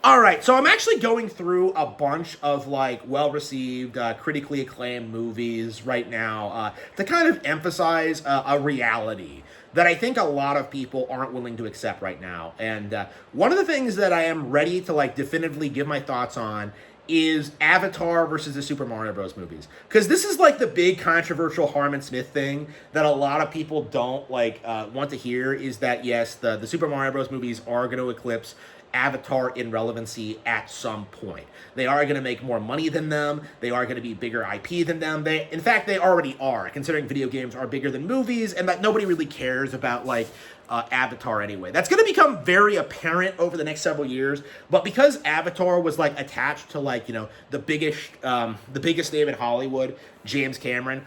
All right, so I'm actually going through a bunch of like well-received, critically acclaimed movies right now to kind of emphasize a reality that I think a lot of people aren't willing to accept right now. And one of the things that I am ready to like definitively give my thoughts on is Avatar versus the Super Mario Bros. Movies, because this is like the big controversial Harman Smith thing that a lot of people don't like want to hear. Is that yes, the Super Mario Bros. Movies are going to eclipse Avatar in relevancy at some point. They are going to make more money than them. They are going to be bigger IP than them. In fact, they already are, considering video games are bigger than movies, and that nobody really cares about like Avatar anyway. That's going to become very apparent over the next several years. But because Avatar was like attached to like the biggest name in Hollywood, James Cameron,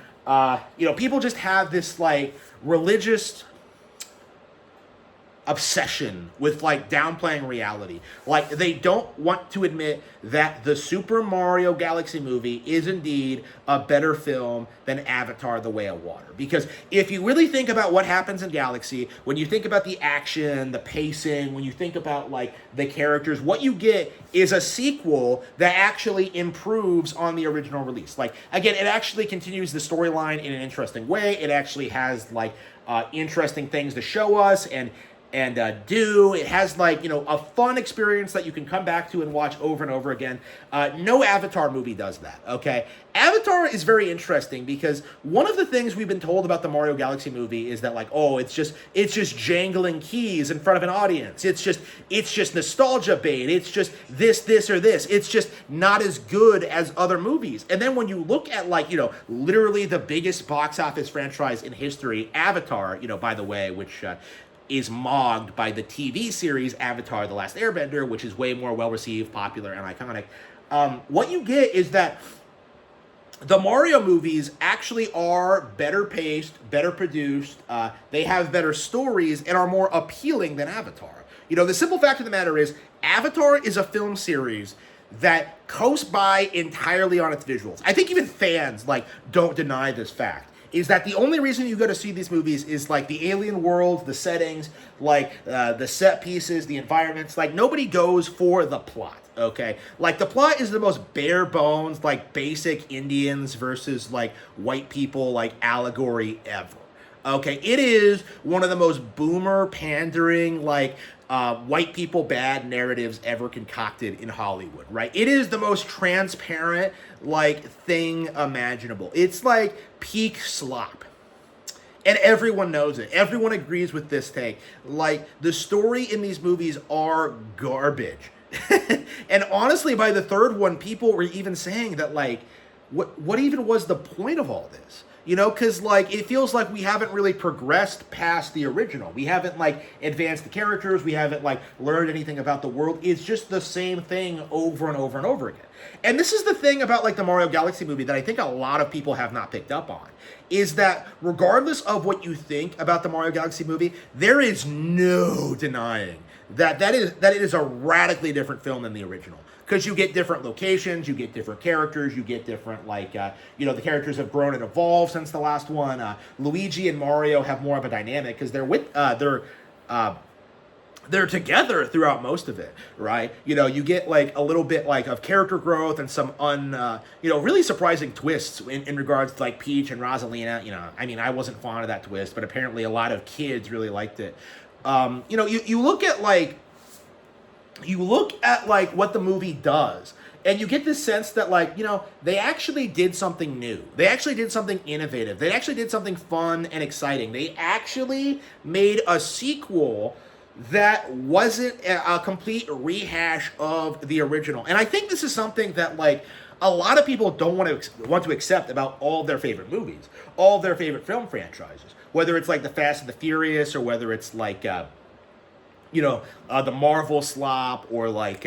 people just have this like religious obsession with like downplaying reality. Like they don't want to admit that the Super Mario Galaxy movie is indeed a better film than Avatar: The Way of Water. Because if you really think about what happens in Galaxy, when you think about the action, the pacing, when you think about like the characters, what you get is a sequel that actually improves on the original release. Like again, it actually continues the storyline in an interesting way. It actually has like interesting things to show us and do. It has like a fun experience that you can come back to and watch over and over again. No Avatar movie does that. Okay, Avatar is very interesting because one of the things we've been told about the Mario Galaxy movie is that like, oh, it's just jangling keys in front of an audience. It's just nostalgia bait. It's just this or this. It's just not as good as other movies. And then when you look at like literally the biggest box office franchise in history, Avatar, by the way, which is mogged by the TV series Avatar: The Last Airbender, which is way more well-received, popular, and iconic. What you get is that the Mario movies actually are better paced, better produced, they have better stories, and are more appealing than Avatar. The simple fact of the matter is, Avatar is a film series that coasts by entirely on its visuals. I think even fans, like, don't deny this fact. Is that the only reason you go to see these movies is like the alien world, the settings, like the set pieces, the environments. Like nobody goes for the plot, okay? Like the plot is the most bare bones, like basic Indians versus like white people, like allegory ever. Okay, it is one of the most boomer pandering, like white people bad narratives ever concocted in Hollywood, right? It is the most transparent, like, thing imaginable. It's like peak slop. And everyone knows it. Everyone agrees with this take. Like, the story in these movies are garbage. And honestly, by the third one, people were even saying that, like, what even was the point of all this? Because, like, it feels like we haven't really progressed past the original. We haven't, like, advanced the characters. We haven't, like, learned anything about the world. It's just the same thing over and over and over again. And this is the thing about, like, the Mario Galaxy movie that I think a lot of people have not picked up on, is that regardless of what you think about the Mario Galaxy movie, there is no denying that it is a radically different film than the original. Because you get different locations, you get different characters, you get different, like, the characters have grown and evolved since the last one. Luigi and Mario have more of a dynamic because they're together throughout most of it, right? You get like a little bit like of character growth and some really surprising twists in regards to like Peach and Rosalina. I wasn't fond of that twist, but apparently a lot of kids really liked it. You look at what the movie does, and you get this sense that, like, they actually did something new. They actually did something innovative. They actually did something fun and exciting. They actually made a sequel that wasn't a complete rehash of the original. And I think this is something that, like, a lot of people don't want to accept about all their favorite movies, all their favorite film franchises, whether it's like the Fast and the Furious, or whether it's like the Marvel slop, or like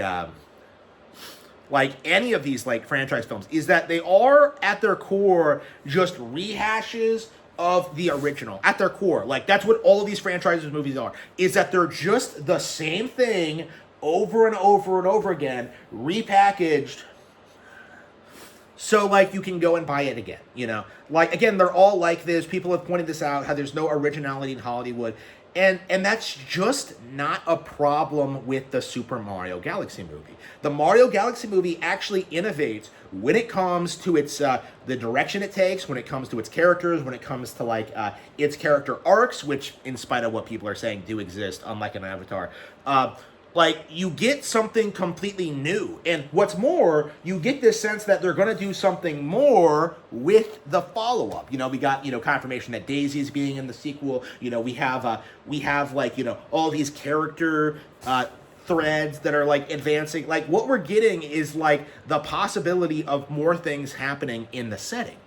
any of these like franchise films, is that they are at their core just rehashes of the original. At their core, like, that's what all of these franchises movies are, is that they're just the same thing over and over and over again, repackaged so, like, you can go and buy it again, Like, again, they're all like this. People have pointed this out, how there's no originality in Hollywood. And that's just not a problem with the Super Mario Galaxy movie. The Mario Galaxy movie actually innovates when it comes to its the direction it takes, when it comes to its characters, when it comes to its character arcs, which, in spite of what people are saying, do exist, unlike an Avatar. You get something completely new. And what's more, you get this sense that they're going to do something more with the follow-up. We got, confirmation that Daisy's being in the sequel. We have all these character threads that are advancing. What we're getting is the possibility of more things happening in the setting.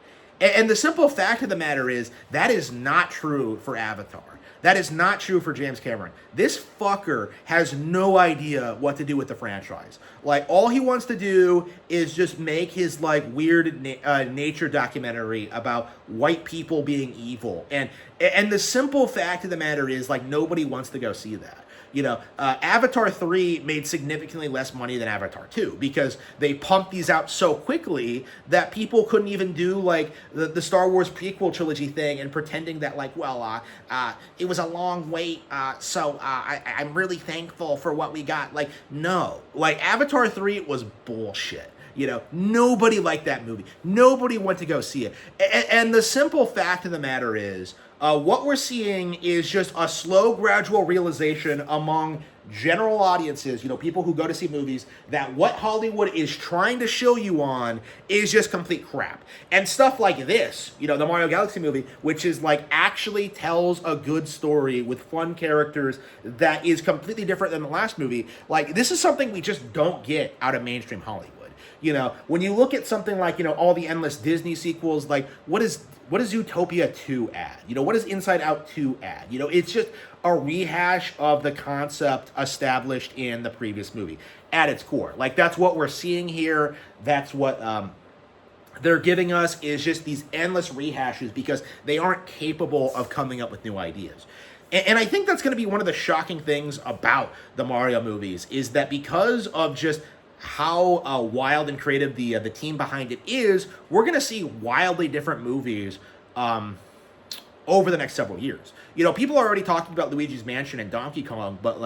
And the simple fact of the matter is that is not true for Avatar. That is not true for James Cameron. This fucker has no idea what to do with the franchise. All he wants to do is just make his weird nature documentary about white people being evil. And the simple fact of the matter is nobody wants to go see that. Avatar 3 made significantly less money than Avatar 2 because they pumped these out so quickly that people couldn't even do the Star Wars prequel trilogy thing and pretending that it was a long wait, so I'm really thankful for what we got. No. Avatar 3 was bullshit. Nobody liked that movie. Nobody went to go see it. And the simple fact of the matter is, what we're seeing is just a slow, gradual realization among general audiences, people who go to see movies, that what Hollywood is trying to show you on is just complete crap. And stuff like this, the Mario Galaxy movie, which is actually tells a good story with fun characters that is completely different than the last movie. This is something we just don't get out of mainstream Hollywood. When you look at something all the endless Disney sequels, what does Utopia 2 add? What does Inside Out 2 add? It's just a rehash of the concept established in the previous movie at its core. That's what we're seeing here. That's what they're giving us, is just these endless rehashes because they aren't capable of coming up with new ideas. And I think that's going to be one of the shocking things about the Mario movies, is that because of just how wild and creative the team behind it is, we're going to see wildly different movies over the next several years. People are already talking about Luigi's Mansion and Donkey Kong, but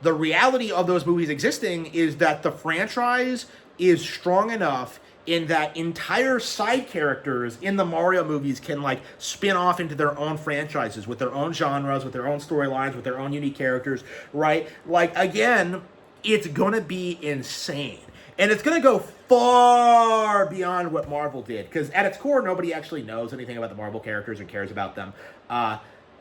the reality of those movies existing is that the franchise is strong enough in that entire side characters in the Mario movies can spin off into their own franchises with their own genres, with their own storylines, with their own unique characters, right? Again, it's going to be insane. And it's going to go far beyond what Marvel did. Because at its core, nobody actually knows anything about the Marvel characters or cares about them.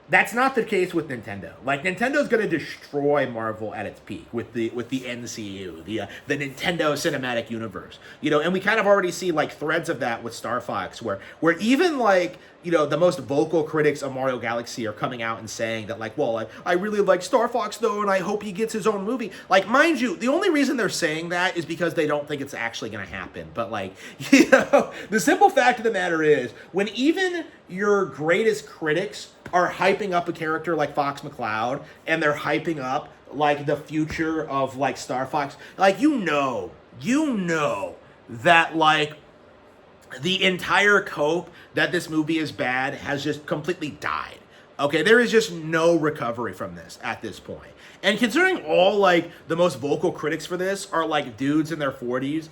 That's not the case with Nintendo. Nintendo's going to destroy Marvel at its peak with the NCU, the Nintendo Cinematic Universe. And we kind of already see threads of that with Star Fox, where even the most vocal critics of Mario Galaxy are coming out and saying that I really like Star Fox though, and I hope he gets his own movie. Mind you, the only reason they're saying that is because they don't think it's actually going to happen. But the simple fact of the matter is, when even your greatest critics are hyping up a character like Fox McCloud, and they're hyping up the future of Star Fox, you know that the entire cope that this movie is bad has just completely died. Okay, there is just no recovery from this at this point. And considering all the most vocal critics for this are dudes in their 40s,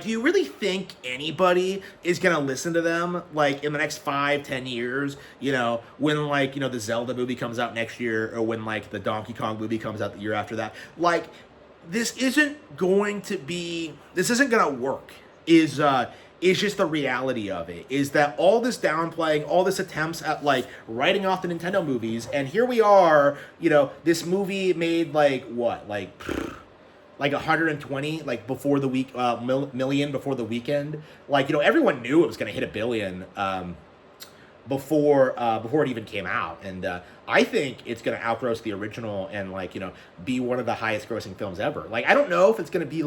do you really think anybody is gonna listen to them in the next 5-10 years? When the Zelda movie comes out next year, or when the Donkey Kong movie comes out the year after that? This isn't gonna work. Is just the reality of it, is that all this downplaying, all this attempts at writing off the Nintendo movies, and here we are, this movie made 120 before the week million before the weekend. Everyone knew it was going to hit $1 billion before it even came out, and I think it's going to outgross the original and be one of the highest grossing films ever. I don't know if it's going to be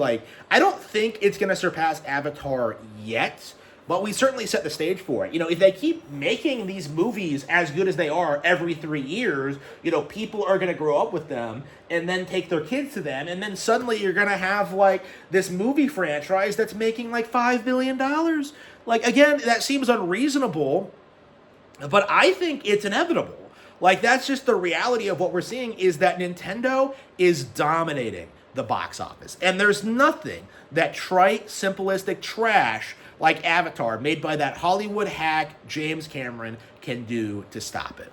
I don't think it's going to surpass Avatar yet, but we certainly set the stage for it. If they keep making these movies as good as they are every 3 years, people are going to grow up with them and then take their kids to them, and then suddenly you're going to have this movie franchise that's making $5 billion. Again, that seems unreasonable, but I think it's inevitable. Like, that's just the reality of what we're seeing, is that Nintendo is dominating the box office. And there's nothing that trite, simplistic trash like Avatar, made by that Hollywood hack James Cameron, can do to stop it.